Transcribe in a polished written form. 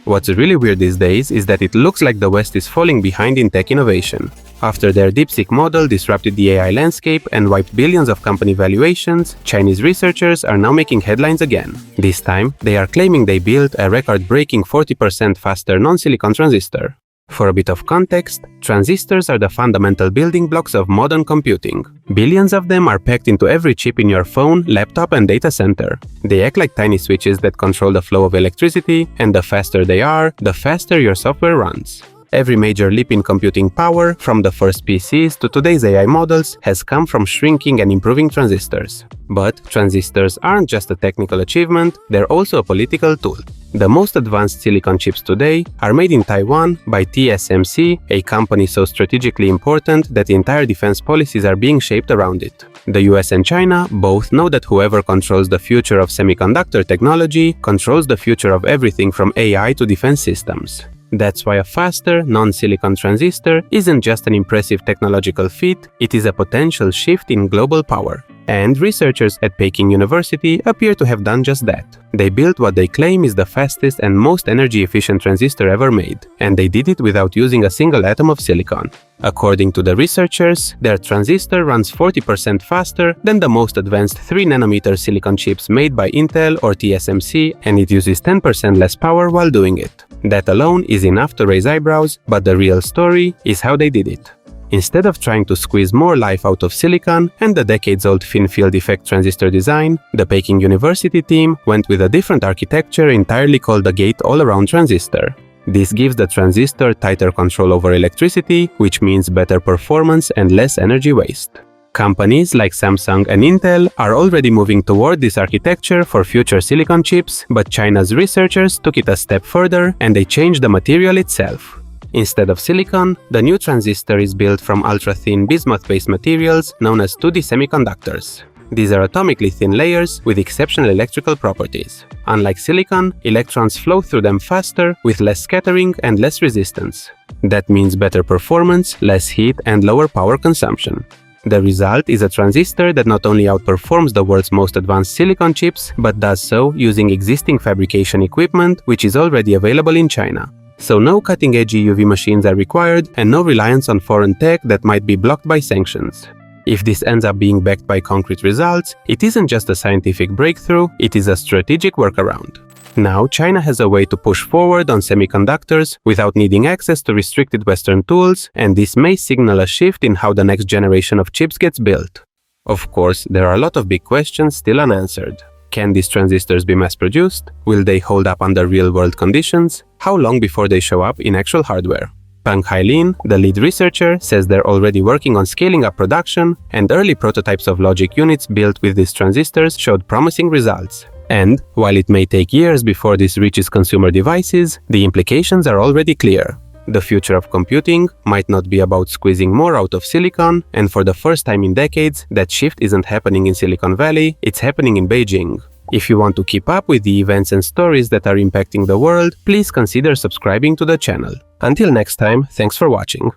What's really weird these days is that it looks like the West is falling behind in tech innovation. After their DeepSeek model disrupted the AI landscape and wiped billions of company valuations, Chinese researchers are now making headlines again. This time, they are claiming they built a record-breaking 40% faster non-silicon transistor. For a bit of context, transistors are the fundamental building blocks of modern computing. Billions of them are packed into every chip in your phone, laptop, and data center. They act like tiny switches that control the flow of electricity, and the faster they are, the faster your software runs. Every major leap in computing power, from the first PCs to today's AI models, has come from shrinking and improving transistors. But transistors aren't just a technical achievement, they're also a political tool. The most advanced silicon chips today are made in Taiwan by TSMC, a company so strategically important that entire defense policies are being shaped around it. The US and China both know that whoever controls the future of semiconductor technology controls the future of everything from AI to defense systems. That's why a faster, non-silicon transistor isn't just an impressive technological feat, it is a potential shift in global power. And researchers at Peking University appear to have done just that. They built what they claim is the fastest and most energy-efficient transistor ever made, and they did it without using a single atom of silicon. According to the researchers, their transistor runs 40% faster than the most advanced 3nm silicon chips made by Intel or TSMC, and it uses 10% less power while doing it. That alone is enough to raise eyebrows, but the real story is how they did it. Instead of trying to squeeze more life out of silicon and the decades-old thin field effect transistor design, the Peking University team went with a different architecture entirely called the gate-all-around transistor. This gives the transistor tighter control over electricity, which means better performance and less energy waste. Companies like Samsung and Intel are already moving toward this architecture for future silicon chips, but China's researchers took it a step further and they changed the material itself. Instead of silicon, the new transistor is built from ultra-thin bismuth-based materials known as 2D semiconductors. These are atomically thin layers with exceptional electrical properties. Unlike silicon, electrons flow through them faster, with less scattering and less resistance. That means better performance, less heat, and lower power consumption. The result is a transistor that not only outperforms the world's most advanced silicon chips, but does so using existing fabrication equipment which is already available in China. So no cutting-edge EUV machines are required and no reliance on foreign tech that might be blocked by sanctions. If this ends up being backed by concrete results, it isn't just a scientific breakthrough, it is a strategic workaround. Now China has a way to push forward on semiconductors without needing access to restricted Western tools, and this may signal a shift in how the next generation of chips gets built. Of course, there are a lot of big questions still unanswered. Can these transistors be mass-produced? Will they hold up under real-world conditions? How long before they show up in actual hardware? Peng Hailin, the lead researcher, says they're already working on scaling up production, and early prototypes of logic units built with these transistors showed promising results. And, while it may take years before this reaches consumer devices, the implications are already clear. The future of computing might not be about squeezing more out of silicon, and for the first time in decades, that shift isn't happening in Silicon Valley, it's happening in Beijing. If you want to keep up with the events and stories that are impacting the world, please consider subscribing to the channel. Until next time, thanks for watching.